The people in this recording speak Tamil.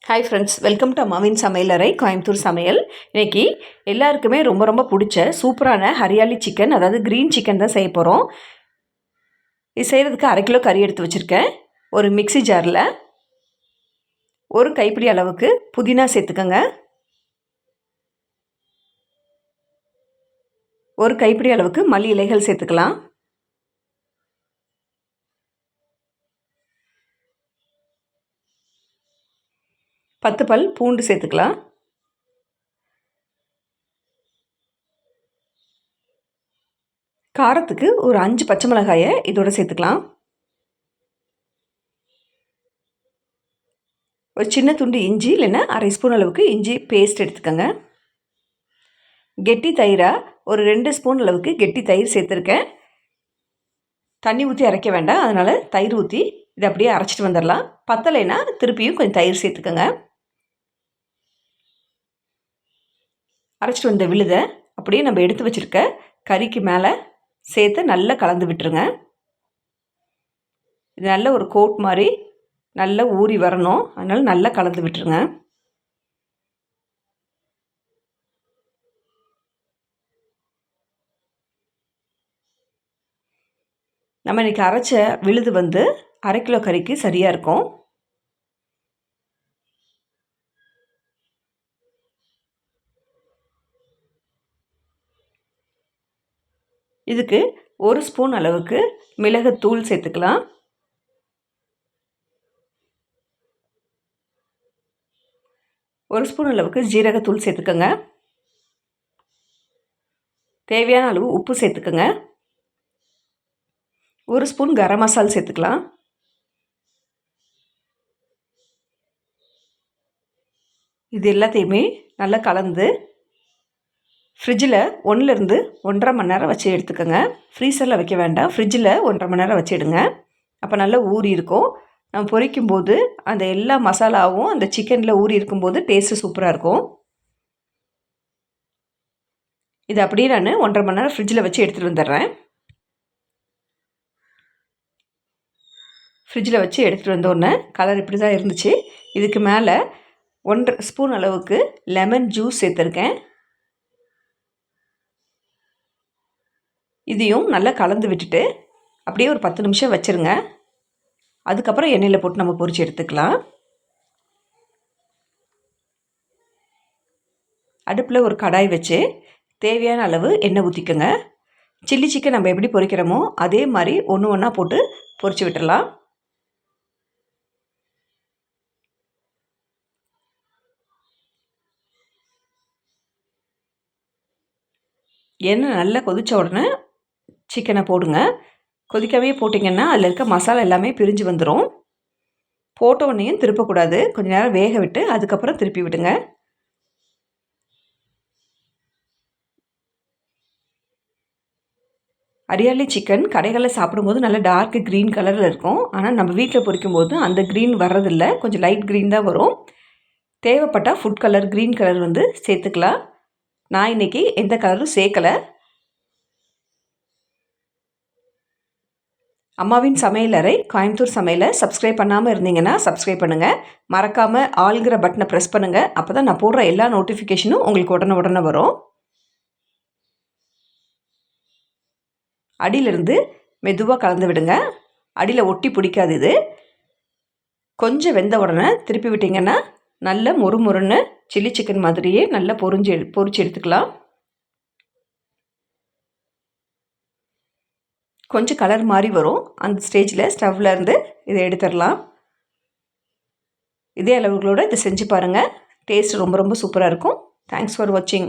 ஹாய் ஃப்ரெண்ட்ஸ், வெல்கம் டு அம்மாவின் சமையலறை கோயம்புத்தூர் சமையல். இன்றைக்கி எல்லாருக்குமே ரொம்ப ரொம்ப பிடிச்ச சூப்பரான ஹரியாலி சிக்கன், அதாவது க்ரீன் சிக்கன் தான் செய்ய போகிறோம். இது செய்கிறதுக்கு 1/2 கிலோ கறி எடுத்து வச்சுருக்கேன். ஒரு மிக்ஸி ஜாரில் ஒரு கைப்பிடி அளவுக்கு புதினா சேர்த்துக்கோங்க. ஒரு கைப்பிடி அளவுக்கு மல்லி இலைகள் சேர்த்துக்கலாம். பத்து பல் பூண்டு சேர்த்துக்கலாம். காரத்துக்கு ஒரு 5 பச்சை மிளகாயை இதோட சேர்த்துக்கலாம். ஒரு சின்ன துண்டு இஞ்சி, இல்லைன்னா 1/2 ஸ்பூன் அளவுக்கு இஞ்சி பேஸ்ட் எடுத்துக்கோங்க. கெட்டி தயிராக ஒரு 2 ஸ்பூன் அளவுக்கு கெட்டி தயிர் சேர்த்துருக்கேன். தண்ணி ஊற்றி அரைக்க வேண்டாம், அதனால் தயிர் ஊற்றி இதை அப்படியே அரைச்சிட்டு வந்துடலாம். பத்தலைன்னா திருப்பியும் கொஞ்சம் தயிர் சேர்த்துக்கோங்க. அரைச்சிட்டு வந்த விழுதை அப்படியே நம்ம எடுத்து வச்சுருக்க கறிக்கு மேலே சேர்த்து நல்லா கலந்து விட்டுருங்க. இது நல்ல ஒரு கோட் மாதிரி நல்லா ஊறி வரணும், அதனால் நல்லா கலந்து விட்டுருங்க. நம்ம இன்றைக்கி அரைச்ச விழுது 1/2 கிலோ கறிக்கு சரியாக இருக்கும். இதுக்கு 1 ஸ்பூன் அளவுக்கு மிளகுத்தூள் சேர்த்துக்கலாம். ஒரு ஸ்பூன் அளவுக்கு ஜீரகத்தூள் சேர்த்துக்கோங்க. தேவையான அளவு உப்பு சேர்த்துக்கோங்க. 1 ஸ்பூன் கரம் மசாலா சேர்த்துக்கலாம். இது எல்லாத்தையுமே நல்லா கலந்து ஃப்ரிட்ஜில் 1லேருந்து 1.5 மணி நேரம் வச்சு எடுத்துக்கோங்க. ஃப்ரீசரில் வைக்க வேண்டாம், ஃப்ரிட்ஜில் 1.5 மணி நேரம் வச்சுடுங்க. அப்போ நல்லா ஊறி இருக்கும். நம்ம பொரிக்கும்போது அந்த எல்லா மசாலாவும் அந்த சிக்கனில் ஊறி இருக்கும்போது டேஸ்ட்டு சூப்பராக இருக்கும். இது அப்படியே நான் 1.5 மணி நேரம் ஃப்ரிட்ஜில் வச்சு எடுத்துகிட்டு வந்துடுறேன். ஃப்ரிட்ஜில் வச்சு எடுத்துகிட்டு வந்தோடனே கலர் இப்படி தான் இருந்துச்சு. இதுக்கு மேலே 1 ஸ்பூன் அளவுக்கு லெமன் ஜூஸ் சேர்த்துருக்கேன். இதையும் நல்லா கலந்து விட்டுட்டு அப்படியே ஒரு 10 நிமிஷம் வச்சுருங்க. அதுக்கப்புறம் எண்ணெயில் போட்டு நம்ம பொரித்து எடுத்துக்கலாம். அடுப்பில் ஒரு கடாய் வச்சு தேவையான அளவு எண்ணெய் ஊற்றிக்கோங்க. சில்லி சிக்கன் நம்ம எப்படி பொரிக்கிறோமோ அதே மாதிரி ஒன்று ஒன்றா போட்டு பொரித்து விட்டுடலாம். எண்ணெய் நல்லா கொதித்த உடனே சிக்கனை போடுங்க. கொதிக்கவே போட்டிங்கன்னா அதில் இருக்க மசாலா எல்லாமே பிரிஞ்சு வந்துடும். போட்ட உடனேயும் திருப்பக்கூடாது, கொஞ்சம் நேரம் வேக விட்டு அதுக்கப்புறம் திருப்பி விடுங்க. ஹரியாலி சிக்கன் கடைகளில் சாப்பிடும்போது நல்லா டார்க் க்ரீன் கலரில் இருக்கும். ஆனால் நம்ம வீட்டில் பொரிக்கும்போது அந்த க்ரீன் வர்றதில்லை, கொஞ்சம் லைட் க்ரீன் தான் வரும். தேவைப்பட்டால் ஃபுட் கலர் க்ரீன் கலர் சேர்த்துக்கலாம். நான் இன்றைக்கி எந்த கலரும் சேர்க்கலை. அம்மாவின் சமையலறை கோயம்புத்தூர் சமையலை சப்ஸ்கிரைப் பண்ணாமல் இருந்தீங்கன்னா சப்ஸ்கிரைப் பண்ணுங்கள். மறக்காமல் ஆளுங்கிற பட்டனை ப்ரெஸ் பண்ணுங்கள். அப்போ தான் நான் போடுற எல்லா நோட்டிஃபிகேஷனும் உங்களுக்கு உடனே வரும். அடியிலிருந்து மெதுவாக கலந்து விடுங்க, அடியில் ஒட்டி பிடிக்காது. இது கொஞ்சம் வெந்த உடனே திருப்பி விட்டிங்கன்னா நல்ல மொறுமொறுன்னு சில்லி சிக்கன் மாதிரியே நல்லா பொரிச்சு எடுத்துக்கலாம். கொஞ்சம் கலர் மாதிரி வரும். அந்த ஸ்டேஜில் ஸ்டவ்வில் இருந்து இதை எடுத்துடலாம். இதே அளவுகளோடு இதை செஞ்சு பாருங்கள். டேஸ்ட் ரொம்ப ரொம்ப சூப்பராக இருக்கும். தேங்க்ஸ் ஃபார் வாட்சிங்.